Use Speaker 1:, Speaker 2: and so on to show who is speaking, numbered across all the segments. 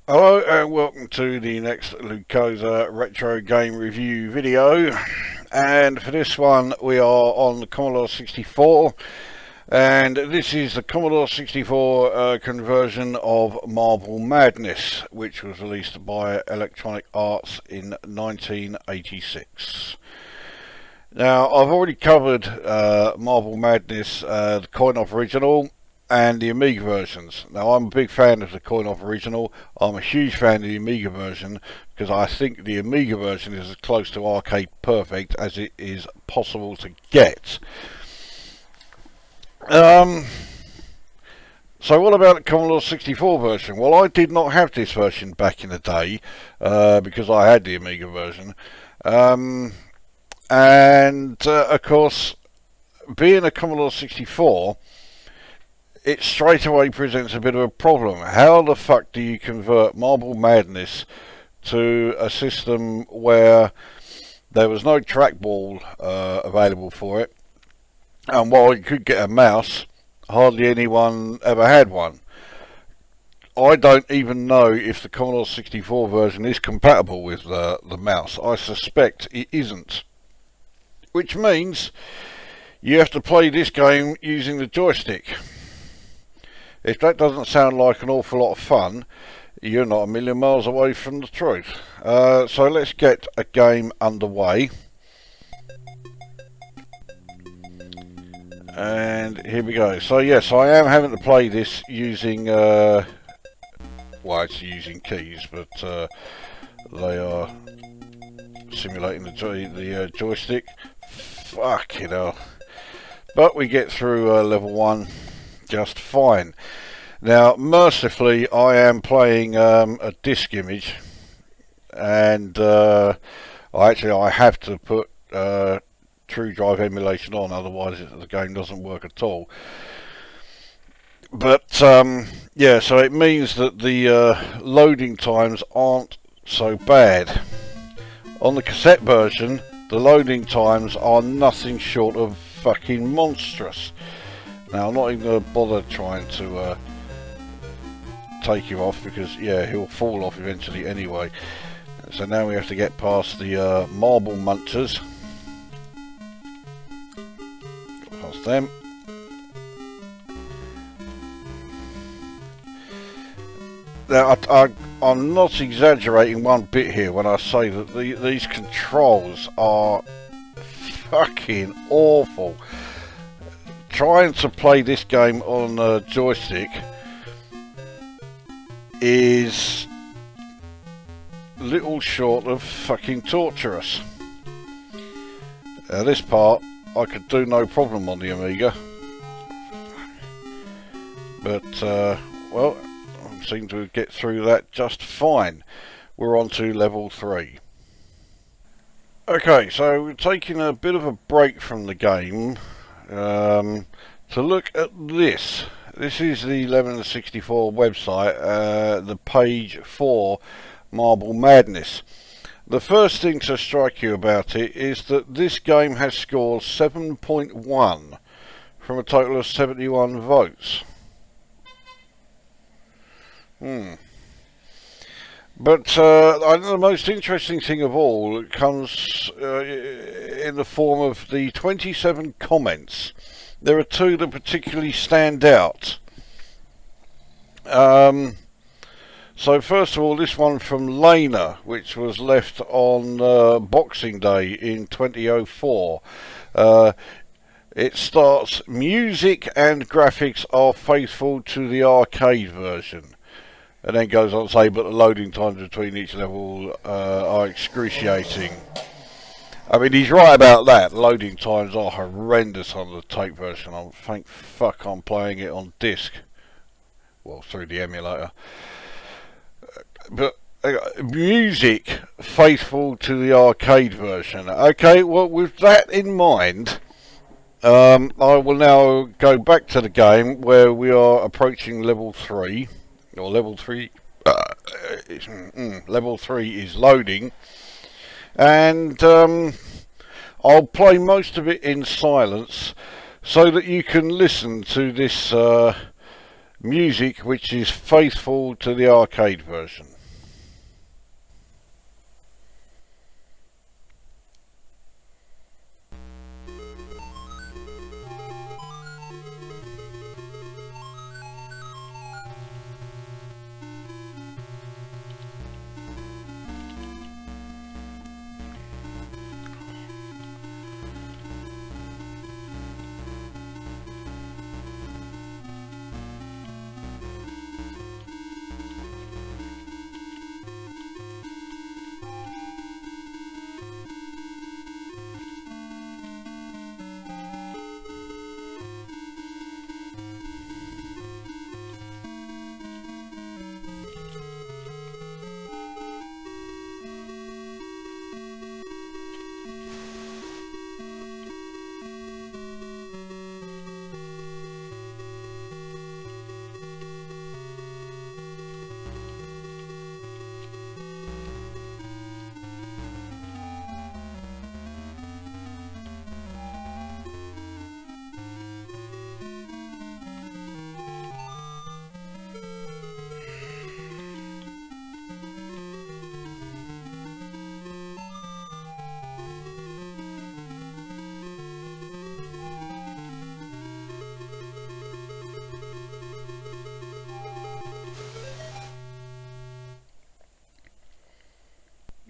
Speaker 1: Hello and welcome to the next Lukozer retro game review video, and for this one we are on the Commodore 64, and this is the Commodore 64 conversion of Marble Madness, which was released by Electronic Arts in 1986. Now, I've already covered Marble Madness, the coin-op original, and the Amiga versions. Now, I'm a big fan of the coin-op original. I'm a huge fan of the Amiga version because I think the Amiga version is as close to arcade perfect as it is possible to get. So what about the Commodore 64 version? Well, I did not have this version back in the day because I had the Amiga version. Of course, being a Commodore 64, it straight away presents a bit of a problem. How the fuck do you convert Marble Madness to a system where there was no trackball available for it, and while you could get a mouse, hardly anyone ever had one? I don't even know if the Commodore 64 version is compatible with the mouse. I suspect it isn't, which means you have to play this game using the joystick. If that doesn't sound like an awful lot of fun, you're not a million miles away from the truth. So let's get a game underway. And here we go. So yes, I am having to play this using, well, it's using keys, but they are simulating the joystick. Fucking hell. But we get through level 1 just fine. Now, mercifully, I am playing a disk image, and I have to put True Drive emulation on, otherwise the game doesn't work at all. But yeah, so it means that the loading times aren't so bad. On the cassette version, the loading times are nothing short of fucking monstrous. Now, I'm not even going to bother trying to take him off, because yeah, he'll fall off eventually anyway. So now we have to get past the marble munchers. Past them. Now, I'm not exaggerating one bit here when I say that these controls are fucking awful. Trying to play this game on a joystick is little short of fucking torturous. This part I could do no problem on the Amiga, but well, I seem to get through that just fine. We're on to level 3. Okay, so we're taking a bit of a break from the game to look at this. This is the 1164 website, the page for Marble Madness. The first thing to strike you about it is that this game has scored 7.1 from a total of 71 votes. But I think the most interesting thing of all comes in the form of the 27 comments. There are two that particularly stand out. So first of all, this one from Lena, which was left on Boxing Day in 2004. It starts, "Music and graphics are faithful to the arcade version." And then goes on to say, but the loading times between each level are excruciating. I mean, he's right about that. Loading times are horrendous on the tape version. Thank fuck I'm playing it on disc. Well, through the emulator. But music faithful to the arcade version. Okay, well, with that in mind, I will now go back to the game where we are approaching level 3. Or level 3. Level 3 is loading. And I'll play most of it in silence so that you can listen to this music which is faithful to the arcade version.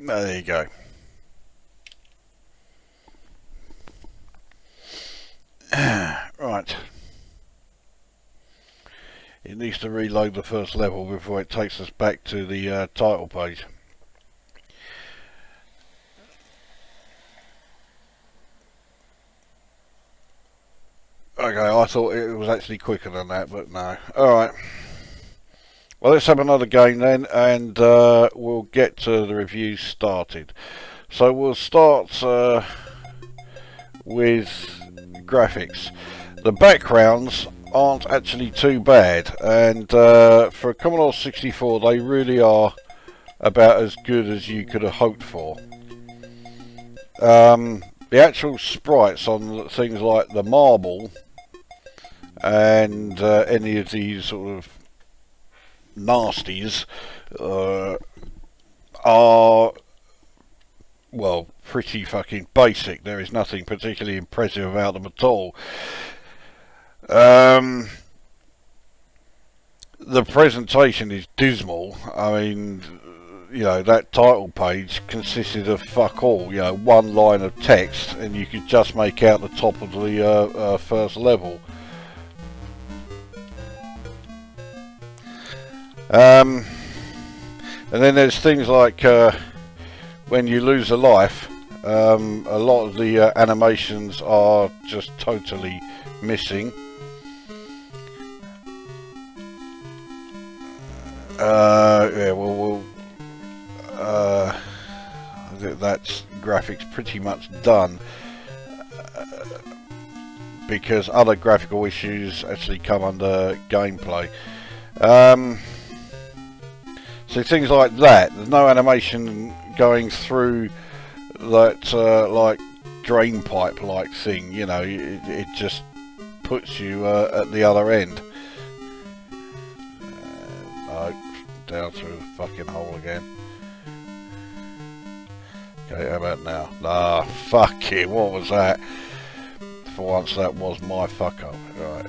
Speaker 1: There you go. Right. It needs to reload the first level before it takes us back to the title page. Okay, I thought it was actually quicker than that, but no. Alright. Well, let's have another game then, and we'll get to the review started. So we'll start with graphics. The backgrounds aren't actually too bad, and for a Commodore 64 they really are about as good as you could have hoped for. The actual sprites on things like the marble and any of these sort of nasties are, well, pretty fucking basic. There is nothing particularly impressive about them at all. The presentation is dismal. I mean, you know, that title page consisted of fuck all, you know, one line of text, and you could just make out the top of the first level. And then there's things like when you lose a life, a lot of the animations are just totally missing. Yeah, well, that's graphics pretty much done, because other graphical issues actually come under gameplay. So things like that, there's no animation going through that like drain pipe like thing, you know, it just puts you at the other end. No, down through the fucking hole again. Okay, how about now? Ah, fuck it, what was that? For once that was my fuck up. Right.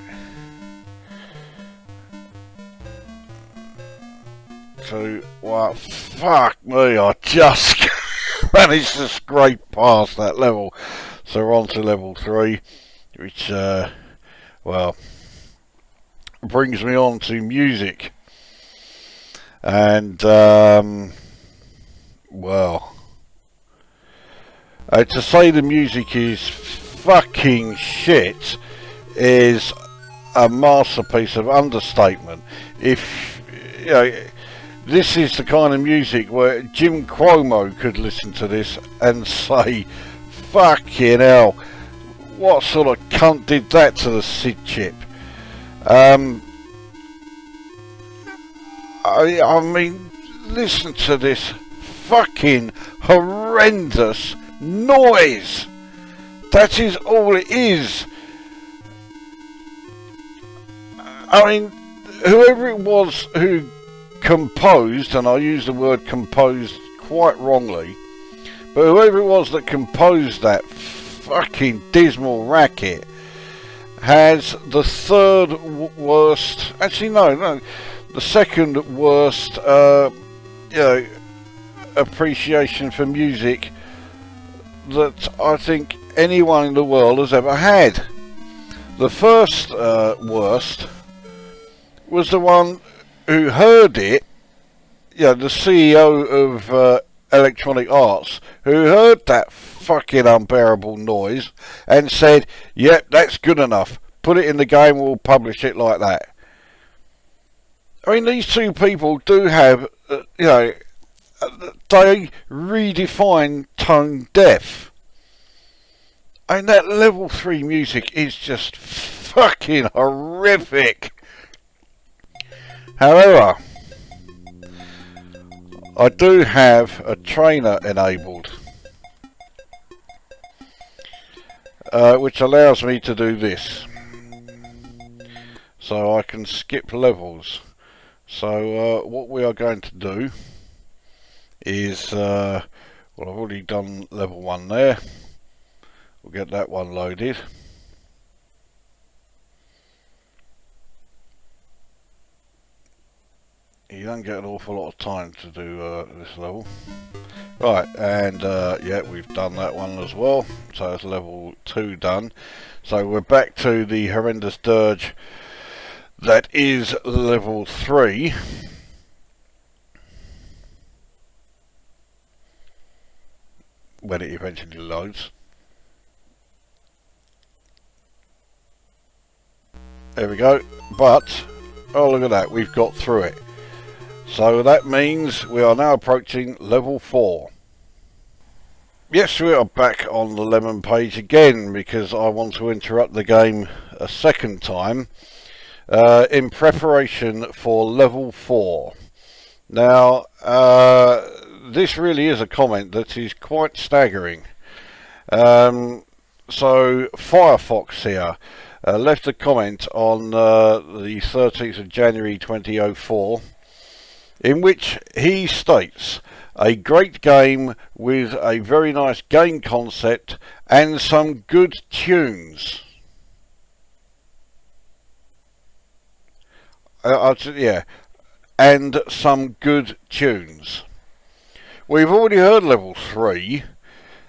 Speaker 1: So, well, fuck me, I just managed to scrape past that level. So we're on to level 3, which, well, brings me on to music. And, well, to say the music is fucking shit is a masterpiece of understatement. If, you know, this is the kind of music where Jim Cuomo could listen to this and say, fucking hell, what sort of cunt did that to the SID chip? I mean, listen to this fucking horrendous noise. That is all it is. I mean, whoever it was who composed, and I use the word composed quite wrongly, but whoever it was that composed that fucking dismal racket has the third worst, actually no, the second worst, appreciation for music that I think anyone in the world has ever had. The first worst was the one who heard it, the CEO of Electronic Arts, who heard that fucking unbearable noise and said, yep, that's good enough, put it in the game, we'll publish it like that. I mean, these two people do have, they redefine tone deaf. I mean, that level 3 music is just fucking horrific. However, I do have a trainer enabled, which allows me to do this. So I can skip levels. So what we are going to do is, well, I've already done level 1 there. We'll get that one loaded. You don't get an awful lot of time to do this level. Right, and yeah, we've done that one as well. So that's level 2 done. So we're back to the horrendous dirge that is level 3. When it eventually loads. There we go. But, oh look at that, we've got through it. So that means we are now approaching level 4. Yes, we are back on the lemon page again because I want to interrupt the game a second time in preparation for level 4. Now, this really is a comment that is quite staggering. So Firefox here left a comment on the 13th of January 2004 in which he states, a great game with a very nice game concept and some good tunes. Yeah, and some good tunes. We've already heard level 3.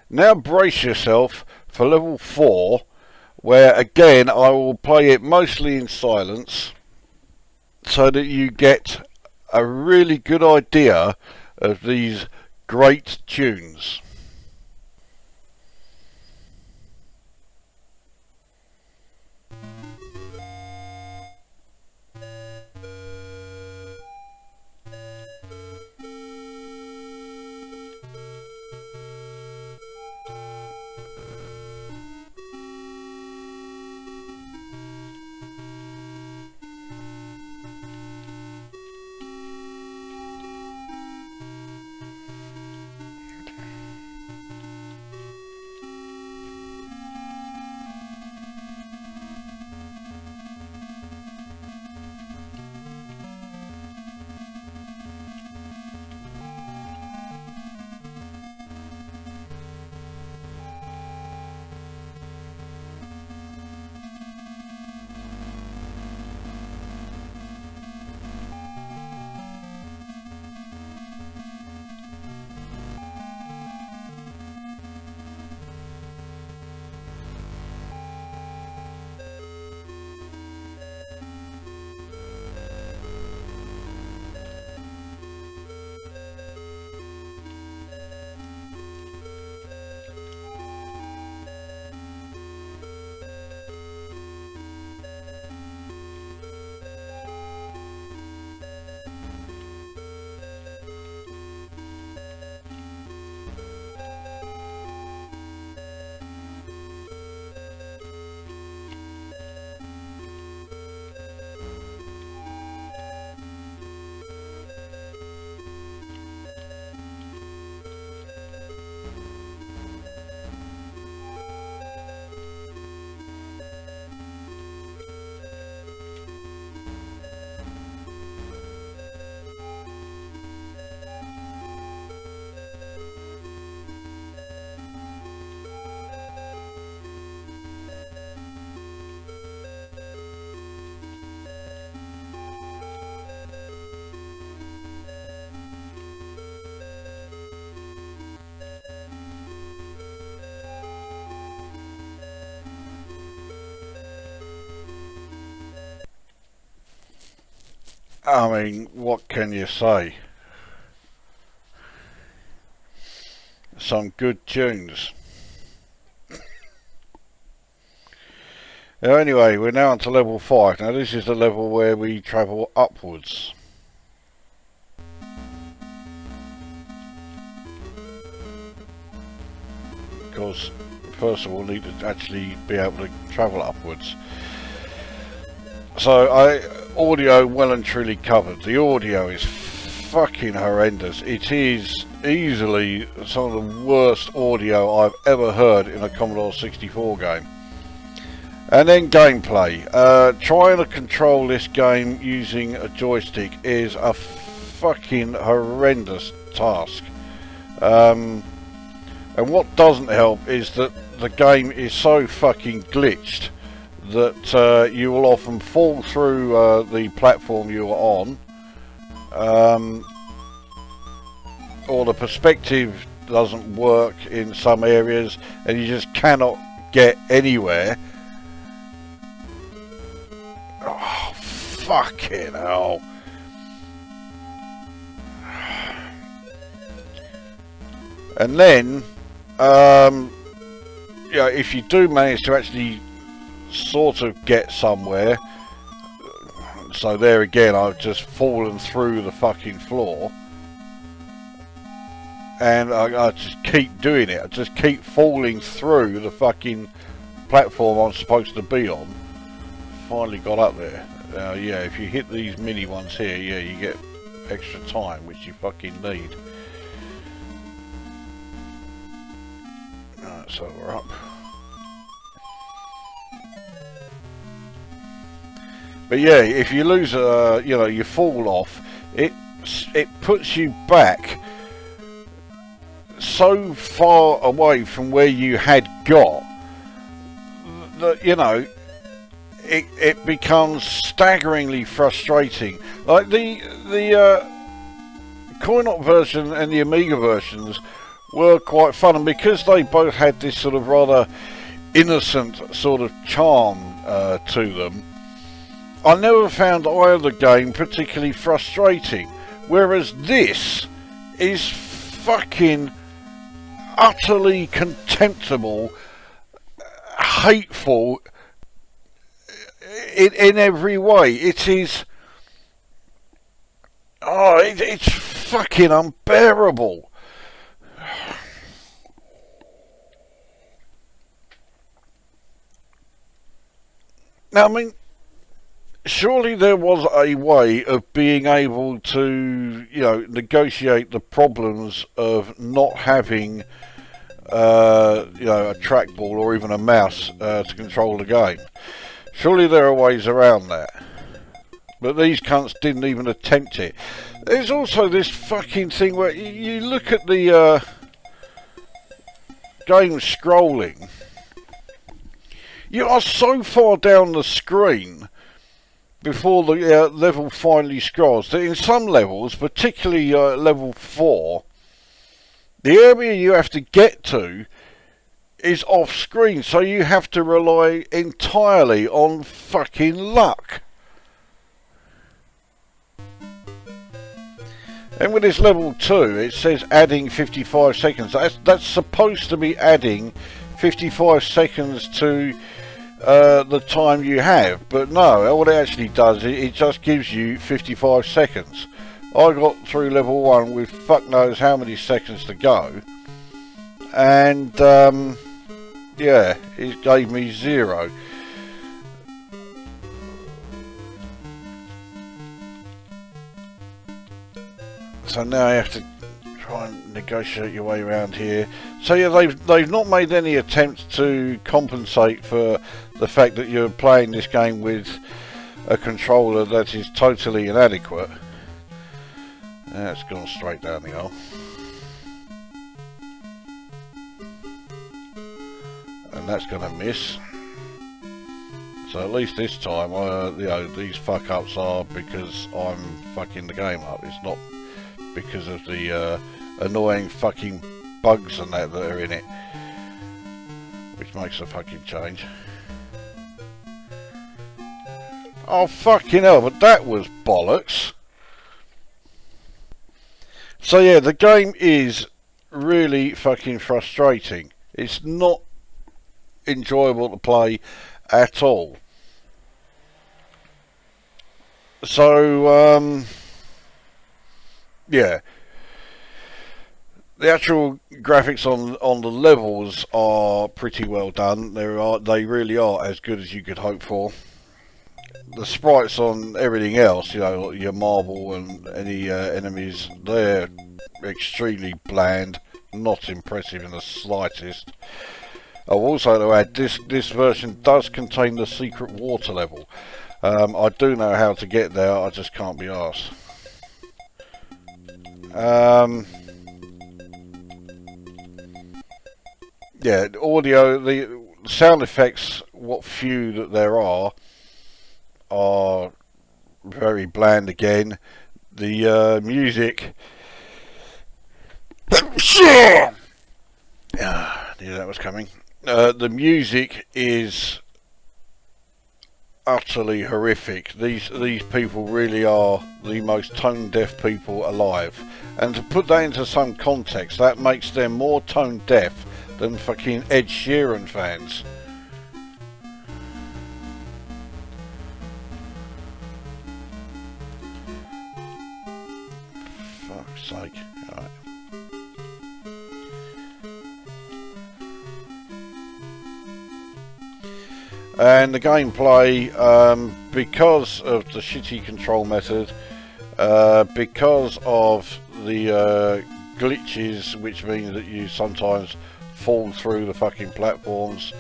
Speaker 1: Now brace yourself for level 4, where again I will play it mostly in silence so that you get a really good idea of these great tunes. I mean, what can you say? Some good tunes. Anyway, we're now on to level 5. Now this is the level where we travel upwards. Because first of all we need to actually be able to travel upwards. So audio well and truly covered. The audio is fucking horrendous. It is easily some of the worst audio I've ever heard in a Commodore 64 game. And then gameplay. Trying to control this game using a joystick is a fucking horrendous task. And what doesn't help is that the game is so fucking glitched that you will often fall through the platform you are on, or the perspective doesn't work in some areas and you just cannot get anywhere. Oh, fucking hell. And then, yeah, if you do manage to actually sort of get somewhere, so there again, I've just fallen through the fucking floor, and I just keep doing it. I just keep falling through the fucking platform I'm supposed to be on. Finally got up there. Yeah, if you hit these mini ones here, yeah, you get extra time, which you fucking need. Alright, so we're up. But yeah, if you lose, you know, you fall off, it puts you back so far away from where you had got that, you know, it becomes staggeringly frustrating. Like the Commodore version and the Amiga versions were quite fun, and because they both had this sort of rather innocent sort of charm to them, I never found either game particularly frustrating. Whereas this is fucking utterly contemptible, hateful in every way. It is, oh, it's fucking unbearable. Now, I mean, surely there was a way of being able to, you know, negotiate the problems of not having, you know, a trackball or even a mouse to control the game. Surely there are ways around that. But these cunts didn't even attempt it. There's also this fucking thing where you look at the game scrolling. You are so far down the screen before the level finally scrolls that in some levels, particularly level 4, the area you have to get to is off screen, so you have to rely entirely on fucking luck. And with this level 2, it says adding 55 seconds. That's supposed to be adding 55 seconds to the time you have, but no, what it actually does, it just gives you 55 seconds. I got through level 1 with fuck knows how many seconds to go, and yeah, it gave me 0. So now you have to try and negotiate your way around here. So yeah, they've not made any attempts to compensate for the fact that you're playing this game with a controller that is totally inadequate. That's gone straight down the hole. And that's going to miss. So at least this time, you know, these fuck ups are because I'm fucking the game up. It's not because of the annoying fucking bugs and that are in it, which makes a fucking change. Oh fucking hell, but that was bollocks. So yeah, the game is really fucking frustrating. It's not enjoyable to play at all. So yeah, the actual graphics on the levels are pretty well done. They really are as good as you could hope for. The sprites on everything else, you know, like your marble and any enemies, they're extremely bland, not impressive in the slightest. Oh, also to add, this version does contain the secret water level. I do know how to get there, I just can't be arsed. Yeah, audio, the sound effects, what few that there are very bland again. The music... knew that was coming. The music is utterly horrific. These people really are the most tone deaf people alive, and to put that into some context, that makes them more tone deaf than fucking Ed Sheeran fans. Fuck's sake. Right. And the gameplay, because of the shitty control method, because of the glitches, which means that you sometimes fall through the fucking platforms,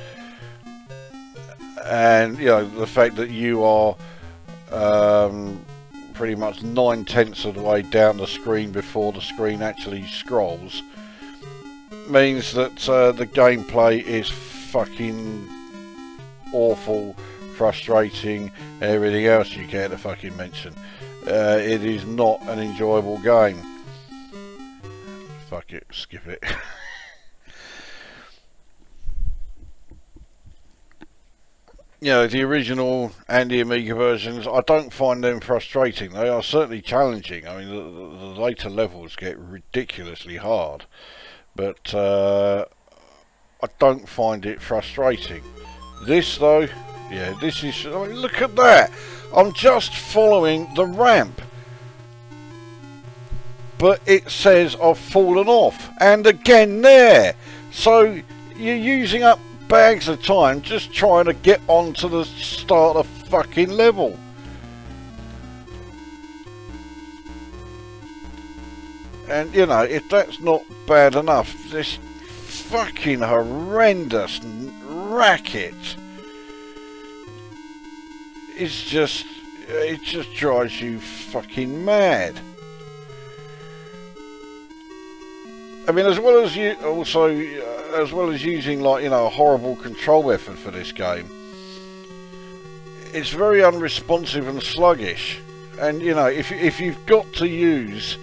Speaker 1: and you know the fact that you are pretty much 9/10 of the way down the screen before the screen actually scrolls, means that the gameplay is fucking awful, frustrating, everything else you care to fucking mention. It is not an enjoyable game. Fuck it, skip it. You know, the original and the Amiga versions, I don't find them frustrating. They are certainly challenging. I mean, the later levels get ridiculously hard, but I don't find it frustrating. This though, yeah, this is, I mean, look at that. I'm just following the ramp, but it says I've fallen off, and again there. So you're using up bags of time just trying to get onto the start of fucking level. And you know, if that's not bad enough, this fucking horrendous racket is just, it just drives you fucking mad. I mean, as well as you also, as well as using, like, you know, a horrible control method for this game, it's very unresponsive and sluggish. And you know, if you've got to use,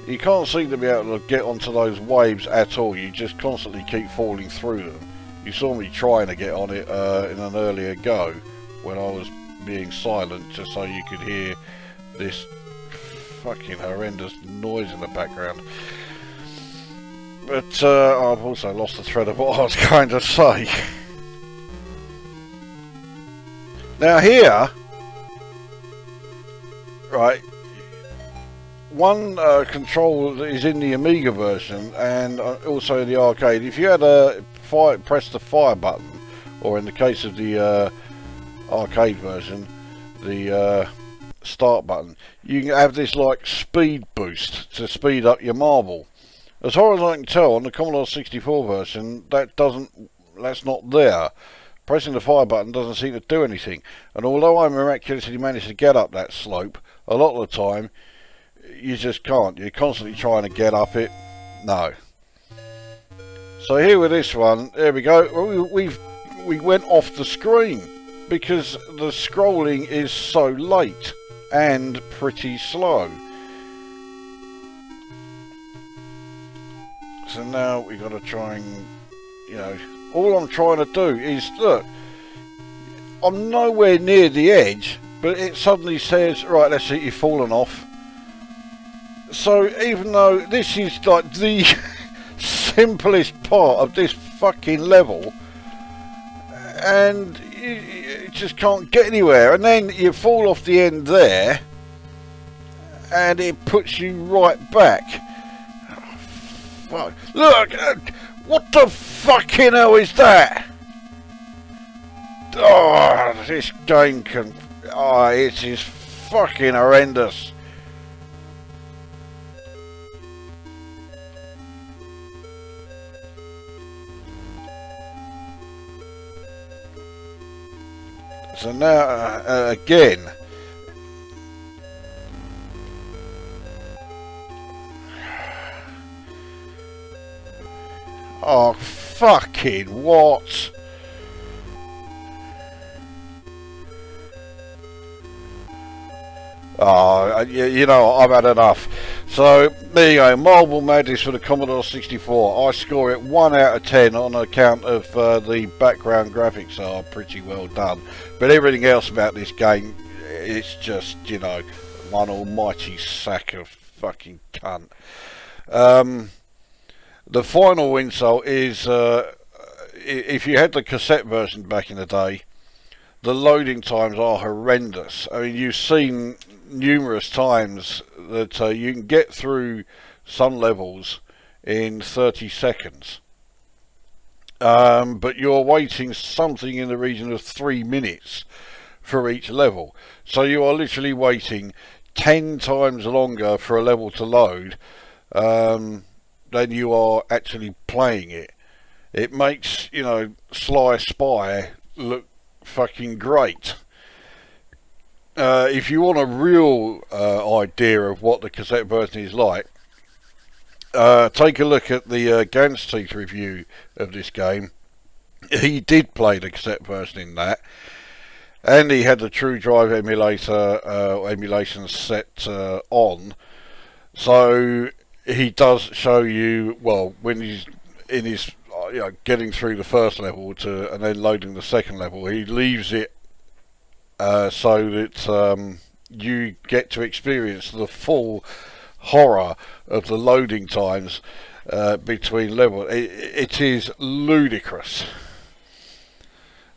Speaker 1: you can't seem to be able to get onto those waves at all. You just constantly keep falling through them. You saw me trying to get on it in an earlier go when I was being silent, just so you could hear this fucking horrendous noise in the background. But I've also lost the thread of what I was going to say. Now here, right, one control that is in the Amiga version and also in the arcade, if you had a press the fire button, or in the case of the arcade version, the start button, you can have this like speed boost to speed up your marble. As far as I can tell, on the Commodore 64 version, that's not there. Pressing the fire button doesn't seem to do anything. And although I miraculously managed to get up that slope, a lot of the time, you just can't. You're constantly trying to get up it. No. So here with this one, there we go. We went off the screen because the scrolling is so late and pretty slow. So now we've got to try and, you know, all I'm trying to do is, look, I'm nowhere near the edge, but it suddenly says, right, let's see, you've fallen off. So even though this is like the simplest part of this fucking level, and you just can't get anywhere, and then you fall off the end there, and it puts you right back. Oh, fuck. Look, what the fucking hell is that? Oh, this game can... Oh, it is fucking horrendous. So now, again... Oh, fucking what? Oh, you know, I've had enough. So, there you go, Marble Madness for the Commodore 64. I score it 1 out of 10 on account of the background graphics are pretty well done. But everything else about this game, it's just, you know, one almighty sack of fucking cunt. The final insult is, if you had the cassette version back in the day, the loading times are horrendous. I mean, you've seen numerous times that you can get through some levels in 30 seconds. But you're waiting something in the region of 3 minutes for each level. So you are literally waiting 10 times longer for a level to load than you are actually playing it. It makes, you know, Sly Spy look fucking great. If you want a real idea of what the cassette version is like, take a look at the Gans Teeth review of this game. He did play the cassette version in that, and he had the True Drive emulation set on, so he does show you, well, when he's in his you know, getting through the first level and then loading the second level, he leaves it so that you get to experience the full horror of the loading times between levels. It is ludicrous.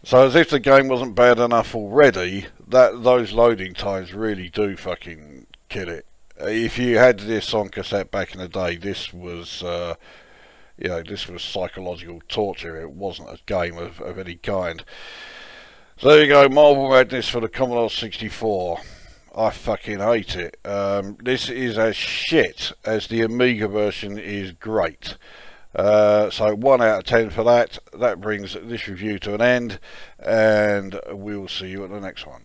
Speaker 1: So as if the game wasn't bad enough already, those loading times really do fucking kill it. If you had this on cassette back in the day, this was you know, this was psychological torture. It wasn't a game of any kind. So there you go, Marble Madness for the Commodore 64. I fucking hate it. This is as shit as the Amiga version is great. So 1 out of 10 for that. That brings this review to an end, and we'll see you at the next one.